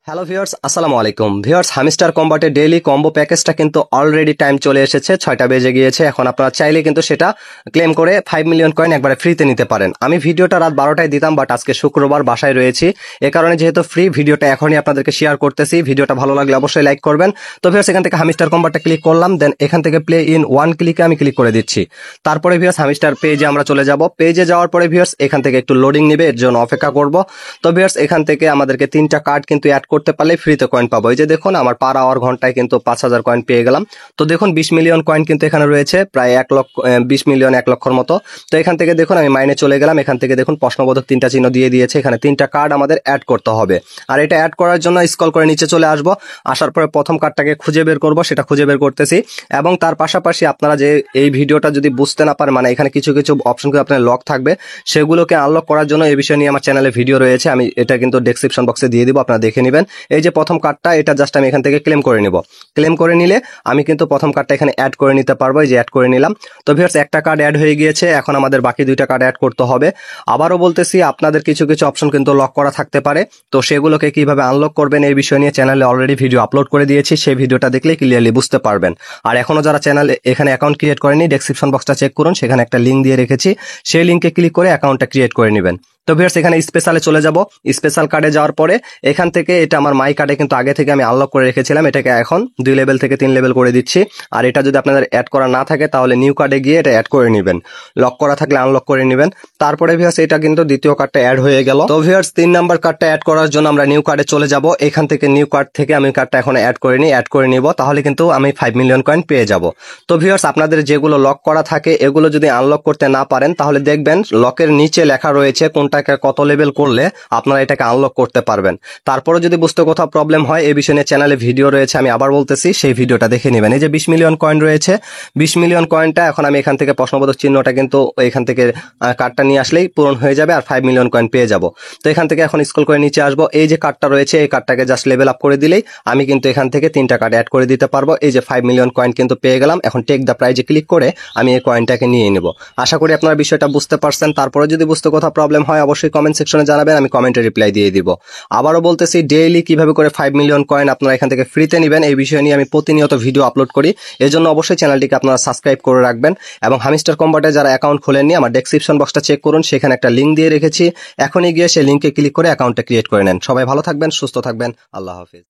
Hello viewers, আসসালামু আলাইকুম viewers. Hamster কম্বাটের daily combo প্যাকেজটা কিন্তু অলরেডি টাইম চলে এসেছে, 6টা বেজে গিয়েছে। এখন আপনারা চাইলে কিন্তু সেটা ক্লেম করে 5 মিলিয়ন কয়েন একবারে ফ্রিতে নিতে পারেন। আমি ভিডিওটা রাত 12টায় দিতাম, বাট আজকে শুক্রবার বাসায় রয়েছি, এ কারণে যেহেতু ফ্রি ভিডিওটা এখনই আপনাদেরকে শেয়ার করতেছি। ভিডিওটা ভালো লাগলে অবশ্যই লাইক করবেন। তো ভিউয়ার্স, এখান থেকে হামিস্টার কম্বাটটা ক্লিক করলাম, দেন এখান থেকে প্লে ইন ওয়ান ক্লিকে আমি ক্লিক করে দিচ্ছি। তারপরে ভিউয়ার্স হামিস্টার পেজে আমরা চলে যাব। পেজে যাওয়ার পরে ভিউয়ার্স এখান থেকে একটু লোডিং নেবে, এর জন্য অপেক্ষা করব। তো ভিউয়ার্স এখান থেকে আমাদেরকে 3টা কার্ড কিন্তু অ্যাড করতে পারলে ফ্রিতে কয়েন পাবো। এই যে দেখুন, আমার পার আওয়ার ঘন্টায় কিন্তু 5000 কয়েন পেয়ে গেলাম। তো দেখুন 20 মিলিয়ন কয়েন কিন্তু এখানে রয়েছে, প্রায় 20 মিলিয়ন 1 লক্ষর মতো। তো এখান থেকে দেখুন আমি মাইনে চলে গেলাম। এখান থেকে দেখুন প্রশ্নবোধক 3টা চিহ্ন দিয়ে দিয়েছে, এখানে 3টা কার্ড আমাদের অ্যাড করতে হবে। আর এটা অ্যাড করার জন্য স্ক্রল করে নিচে চলে আসবো। আসার পরে প্রথম কার্ডটাকে খুঁজে বের করব, সেটা খুঁজে বের করতেছি। এবং তার পাশাপাশি আপনারা যে এই ভিডিওটা যদি বুঝতে না পারেন, মানে এখানে কিছু কিছু অপশনগুলো আপনার লক থাকবে, সেগুলোকে আনলক করার জন্য এই বিষয় নিয়ে আমার চ্যানেলে ভিডিও রয়েছে, আমি এটা কিন্তু ডেসক্রিপশন বক্সে দিয়ে দিব, আপনারা দেখে নেবেন। এই যে প্রথম কার্ডটা, এটা জাস্ট আমি এখান থেকে ক্লেম করে নিব। ক্লেম করে নিলে আমি কিন্তু প্রথম কার্ডটা এখানে অ্যাড করে নিতে পারবো। এই যে অ্যাড করে নিলাম। তো ভিউয়ার্স একটা কার্ড অ্যাড হয়ে গিয়েছে, এখন আমাদের বাকি 2টা কার্ড অ্যাড করতে হবে। আবারও বলতেছি, আপনাদের কিছু কিছু অপশন কিন্তু লক করা থাকতে পারে, তো সেগুলোকে কিভাবে আনলক করবেন এই বিষয় নিয়ে চ্যানেলে অলরেডি ভিডিও আপলোড করে দিয়েছি, সেই ভিডিওটা দেখলে ক্লিয়ারলি বুঝতে পারবেন। আর এখনো যারা চ্যানেল এখানে অ্যাকাউন্ট ক্রিয়েট করেনি, ডেসক্রিপশন বক্সটা চেক করুন, সেখানে একটা লিঙ্ক দিয়ে রেখেছি, সেই লিঙ্কে ক্লিক করে অ্যাকাউন্টটা ক্রিয়েট করে নেবেন। তো ভিউয়ার্স এখানে স্পেশালে চলে যাব। স্পেশাল কার্ডে যাওয়ার পরে এখান থেকে, এটা আমার মাই কার্ডে কিন্তু আগে থেকে আমি আনলক করে রেখেছিলাম, এটাকে এখন 2 লেভেল থেকে 3 লেভেল করে দিচ্ছি। আর এটা যদি আপনাদের অ্যাড করা না থাকে তাহলে নিউ কার্ডে গিয়ে এটা অ্যাড করে নেবেন, লক করা থাকলে আনলক করে নেবেন। তারপরে ভিউয়ার্স এটা কিন্তু দ্বিতীয় কার্ডটা অ্যাড হয়ে গেল। তো ভিউয়ার্স 3 নাম্বার কার্ডটা অ্যাড করার জন্য আমরা নিউ কার্ডে চলে যাব। এখান থেকে নিউ কার্ড থেকে আমি কার্ডটা এখন অ্যাড করে নিব, তাহলে কিন্তু আমি 5 মিলিয়ন কয়েন পেয়ে যাব। তো ভিউয়ার্স আপনাদের যেগুলো লক করা থাকে এগুলো যদি আনলক করতে না পারেন, তাহলে দেখবেন লকের নিচে লেখা রয়েছে কোনটাকে কত লেভেল করলে আপনারা এটাকে আনলক করতে পারবেন। তারপরে যদি বুঝতে কোথাও প্রবলেম হয়, এই বিষয়ে চ্যানেলে ভিডিও রয়েছে, আমি আবার বলতেছি, সেই ভিডিওটা দেখে নেবেন। এই যে 20 মিলিয়ন কয়েন রয়েছে, 20 মিলিয়ন কয়েনটা এখন আমি এখান থেকে প্রশ্নবোধক চিহ্নটা কিন্তু এখান থেকে কার্ডটা নিয়ে আসলেই পূরণ হয়ে যাবে, আর 5 মিলিয়ন কয়েন পেয়ে যাব। তো এখান থেকে এখন স্ক্রল করে নিচে আসবো। এই যে কার্ডটা রয়েছে, এই কার্ডটাকে জাস্ট লেভেল আপ করে দিলেই আমি কিন্তু এখান থেকে 3টা কার্ড অ্যাড করে দিতে পারবো। এই যে 5 মিলিয়ন কয়েন কিন্তু পেয়ে গেলাম। এখন টেক দ্য প্রাইজে ক্লিক করে আমি এই কয়েনটাকে নিয়ে নেব। আশা করি আপনারা বিষয়টা বুঝতে পারছেন। তারপরে যদি বুঝতে কোথাও প্রবলেম হয় অবশ্যই কমেন্ট সেকশনে জানাবেন, আমি কমেন্টে রিপ্লাই দিয়ে দিব। আবারও বলতেছি, ডেইলি কিভাবে করে 5 মিলিয়ন কয়েন আপনারা এখান থেকে ফ্রিতে নেবেন এই বিষয় নিয়ে আমি প্রতিনিয়ত ভিডিও আপলোড করি, এজন্য অবশ্যই চ্যানেলটিকে আপনারা সাবস্ক্রাইব করে রাখবেন। এবং হামিস্টার কম্বাটে যারা অ্যাকাউন্ট খোলেননি, আমার ডেসক্রিপশন বক্সটা চেক করুন, সেখানে একটা লিঙ্ক দিয়ে রেখেছি, এখনই গিয়ে সেই লিঙ্কে ক্লিক করে অ্যাকাউন্টটা ক্রিয়েট করে নেন। সবাই ভালো থাকবেন, সুস্থ থাকবেন, আল্লাহ হাফিজ।